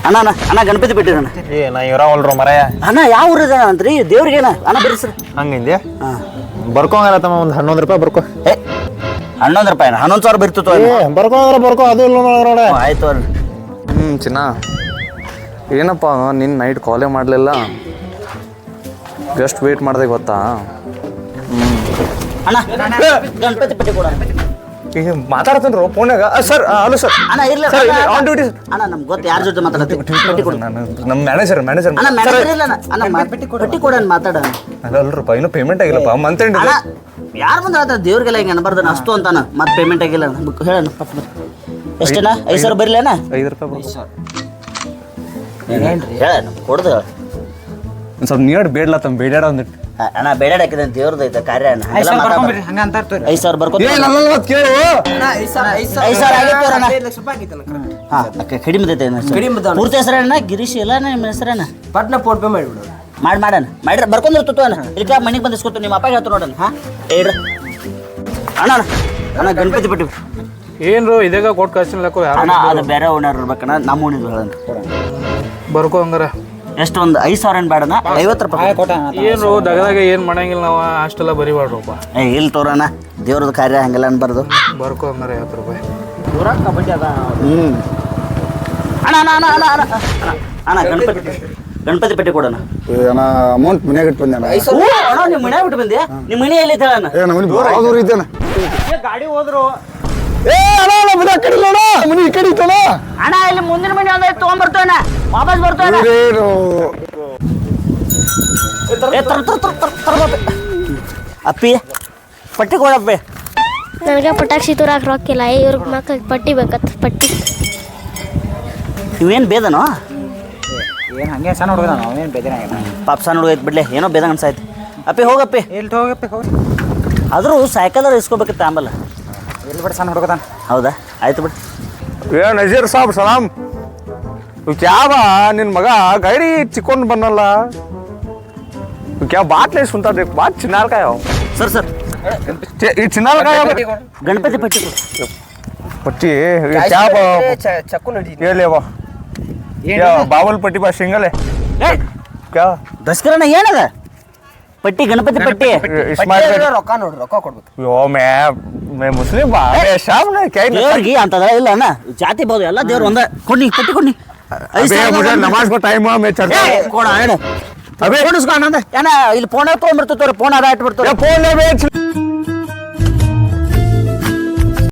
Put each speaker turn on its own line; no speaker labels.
ಅಣ್ಣ ಅಣ್ಣ ಅಣ್ಣ ಗಣಪತಿ ಬಿಟ್ಟಿರಣ್ಣ.
ನಾ ಇವ್ರಾವಲ್ರು ಮರಯ
ಅಣ್ಣ ಯಾವ ಊರಿದ ಅಂತ್ರಿ ದೇವ್ರಿಗೇನ ಅಣ್ಣ ಬರ್ಸ್ರಿ.
ಹಂಗಿಂದೆ
ಹಾಂ
ಬರ್ಕೋಂಗಲ್ಲ ತಮ್ಮ ಒಂದು 11 ರೂಪಾಯಿ ಬರ್ಕೋ.
ಏ 11 ರೂಪಾಯಿ 11,000 ಬರ್ತಿತ್ತು.
ಬರ್ಕೋ ಅದು ಇಲ್ಲ ನೋಡ.
ಆಯ್ತು ಅಲ್ಲ.
ಚಿನ್ನ ಏನಪ್ಪ ನಿನ್ನ ನೈಟ್ ಕಾಲೇ ಮಾಡಲಿಲ್ಲ, ಎಷ್ಟು ವೇಟ್ ಮಾಡಿದೆ ಗೊತ್ತಾ?
ಅಣ್ಣ ಗಣಪತಿ ಪಟ್ಟಿ ಕೊಡ.
ಈಗ ಮಾತಾಡ್ತೇನ್ರಿ ಫೋನ್ಯಾಗ. Sir hello sir.
ಅಣ್ಣ ಇರ್ಲಿ
ಆನ್ ಡ್ಯೂಟಿ ಸರ್.
ಅಣ್ಣ ನಮ್ಗೆ ಗೊತ್ತು ಯಾರ ಜೊತೆ ಮಾತಾಡ್ತೀವಿ. ಪಟ್ಟಿ ಕೊಡು.
ನಮ್ಮ ಮ್ಯಾನೇಜರ್
ಅಣ್ಣ ಮ್ಯಾನೇಜರ್ ಇಲ್ಲ ಅಣ್ಣ ಪಟ್ಟಿ ಕೊಡೋಣ ಮಾತಾಡೋಣ.
ಅಲ್ಲಪ್ಪ ಇನ್ನೂ ಪೇಮೆಂಟ್ ಆಗಿಲ್ಲಪ್ಪ ಮಂತ್ ಎಂಡ್.
ಅಣ್ಣ ಯಾರು ಬಂದ್ರೆ ಆತ ದೇವ್ರಿಗೆಲ್ಲ ಹಿಂಗೆ ಅನ್ಬಾರ್ದು ಅಷ್ಟು ಅಂತಾನ. ಮತ್ತೆ ಪೇಮೆಂಟ್ ಆಗಿಲ್ಲ ಹೇಳಣ್ಣ ಪಟ್ ಎಷ್ಟೇನ 5,000 ಬರಲಿಲ್ಲ
5 ರೂಪಾಯಿ
ಹೇಳ ಕೊಡ್ದು
ಒಂದು ಸ್ವಲ್ಪ ನೀರು ಬೇಡಲ್ಲ ತಮ್ಮ ಬೇಡಾಡ ಒಂದಿಟ್ಟು.
ಅಣ್ಣ ಬೇಡ ಹಾಕಿದ ದೇವ್ರದ್ದು ಐತೆ ಕಾರ್ಯ ಅಣ್ಣ 5,000 ಬರ್ಕೊ.
5,000 ಕೇಳು.
5,000 ಆಗಿತ್ತು ಹಾಂ ಕಡಿಮೆ ಐತೆ. ಪೂರ್ತಿ ಹೆಸರಣ್ಣ ಗಿರೀಶ್ ಇಲ್ಲ ನಿಮ್ಮ ಹೆಸರಣ್ಣ.
ಪಟ್ನ ಫೋನ್ ಪೇ ಮಾಡಿಬಿಡು.
ಮಾಡ್ರಿ ಬರ್ಕೊಂಡಿರ್ತು ಅಣ್ಣ. ಇಲ್ಲಿಕ ಮನೆಗೆ ಬಂದು ಇಸ್ಕೊತು ನಿಮ್ಮ ಅಪ್ಪ ಹೇಳ್ತು ನೋಡಣ್ಣ. ಹಾಂ ಹೇಳ್ರಿ ಅಣ್ಣ ಅಣ್ಣ ಗಣಪತಿ ಪಟ್ಟಿ
ಏನ್ರು ಇದಾಗ ಕೊಟ್ಟು ಕಳ್ಸಿಲ್ಲಕ್ಕೋ
ಅಣ್ಣ. ಅದು ಬೇರೆ ಓನರ್ ಇರ್ಬೇಕಣ್ಣ. ನಮ್ಮ ಓಣಿದ್ ಹೇಳಣ್ಣ
ಬರ್ಕೋ ಹಂಗಾರ.
ಎಷ್ಟು ಒಂದು 5,000 ಏನು ಬೇಡಣ್ಣ 50 ರೂಪಾಯಿ.
ಏನ್ರು ದಗದಾಗ ಏನು ಮಾಡಂಗಿಲ್ಲ ನಾವು ಅಷ್ಟೆಲ್ಲ ಬರಿಬಾರ್ರಪ್ಪ.
ಏ ಇಲ್ಲಿ ತೋರಣ್ಣ ದೇವ್ರದ್ದು ಕಾರ್ಯ ಹಂಗೆಲ್ಲ ಅನ್ಬಾರ್ದು.
ಬರ್ಕೋ ಹಂಗಾರ 50 ರೂಪಾಯಿ.
ಕಬಡ್ಡಿ ಅದ. ಅಣ್ಣ ಅಣ್ಣ ಅಣ್ಣ ಅಣ್ಣ ಅಣ್ಣ ಅಣ್ಣ ಗಣಪತಿ ಪಟ್ಟಿ ಕೊಡೋಣ.
ಅಣ್ಣ ಅಮೌಂಟ್ ಮನ್ಯಾಗ ಇಟ್ಟು ಬಂದೆ
ಅಣ್ಣ ನಿಮ್ಮ ಮನೆ ಬಿಟ್ಟು ಬಂದೆ. ನಿಮ್ಮ ಮನೆ ಎಲ್ಲಿ ಹೇಳಣ್ಣ?
ದೂರ ಇದ್ದೇನೆ.
ಗಾಡಿ ಹೋದ್ರು.
ಮನೆ ಕಡೆ ಮನೆ ಈ ಕಡೆ ಇತ್ತಣ್ಣ.
ಅಣ್ಣ ಇಲ್ಲಿ ಮುಂದಿನ ಮನೆ ಒಂದ್ ತೊಗೊಂಡ್ಬರ್ತೇವಣ್ಣ ವಾಪಸ್ ಬರ್ತೇವೆ. ಅಪ್ಪಿ ಪಟ್ಟಿ ಕೊಡಪ್ಪಿ.
ನನಗೆ ಪಟಾಕ್ಷಿ ತೂರಾಕ ರೊಕ್ಕಿಲ್ಲ, ಇವ್ರಿಗೆ ಮಕ್ಕಳಿಗೆ ಪಟ್ಟಿ ಬೇಕತ್ ಪಟ್ಟಿ.
ಇವೇನು ಬೇದನೋ?
ಏನು ಹಂಗೆ ಸಣ್ಣ ಹುಡುಗ ನಾವೇನು ಬೇಜಾರಾಗಿಲ್ಲ.
ಪಾಪ ಸಣ್ಣ ಹುಡುಗ ಐತೆ ಬಿಡ್ಲೆ ಏನೋ ಬೇದ ಅನ್ಸಾಯ್ತು. ಅಪ್ಪಿ ಹೋಗಪ್ಪಿ.
ಎಲ್ಲಿ ಹೋಗಪ್ಪಿ ಹೋಗಿ.
ಆದರೂ ಸೈಕಲ್ ಇಸ್ಕೋಬೇಕಿತ್ತು ಆಮೇಲೆ.
ಎಲ್ಲಿ ಬಿಟ್ಟು ಸಣ್ಣ ಹುಡುಗದಾನ.
ಹೌದಾ ಆಯ್ತು ಬಿಡು.
ಏ ನಜೀರ್ ಸಾಬ್ ಸಲಾಮ್. ಕ್ಯಾವ ನಿನ್ನ ಮಗ ಗಾಡಿ ಚಿಕ್ಕೊಂಡು ಬನ್ನಲ್ಲ. क्या बात नहीं सुनता देख बात चिनार का है
ಸರ್ ಸರ್
ये चिनार का है
ಗಣಪತಿ ಪಟ್ಟಿ ಕೊಡು.
पट्टी क्या
ಚಕ್ಕು ನಡಿ.
ये ले वो क्या बावल पट्टी बा सिंगल है क्या
ದಸ್ಕರಣ ಏನದ ಪಟ್ಟಿ ಗಣಪತಿ ಪಟ್ಟಿ.
इस्माइल
ರೊಕ್ಕ ನೋಡ್ರಿ ರೊಕ್ಕ ಕೊಡ್ಬೇಕು.
यो मैं मुस्लिम बा शाम ने क्या
ದೇವ್ರಿಗೆ ಅಂತದ ಇಲ್ಲ ಅಣ್ಣ. ಜಾತಿ ಬಹುದು ಎಲ್ಲ ದೇವ್ರು ಒಂದ. ಕೊಡ್ನಿ ಪಟ್ಟಿ ಕೊಡ್ನಿ.
अबे मुझे नमाज को टाइम हुआ मैं चलता हूं
ಕೊಡ ಹೇಳ.
अबे
ಫೋನ್ ಇಸ್ಕೊಂಡ ಏನ ಇಲ್ಲಿ ಫೋನ್ ತೊಗೊಂಡ್ಬಿಡ್ತು ಫೋನ್ ಅದ ಇಟ್ಬಿಡ್ತು.
फोन ले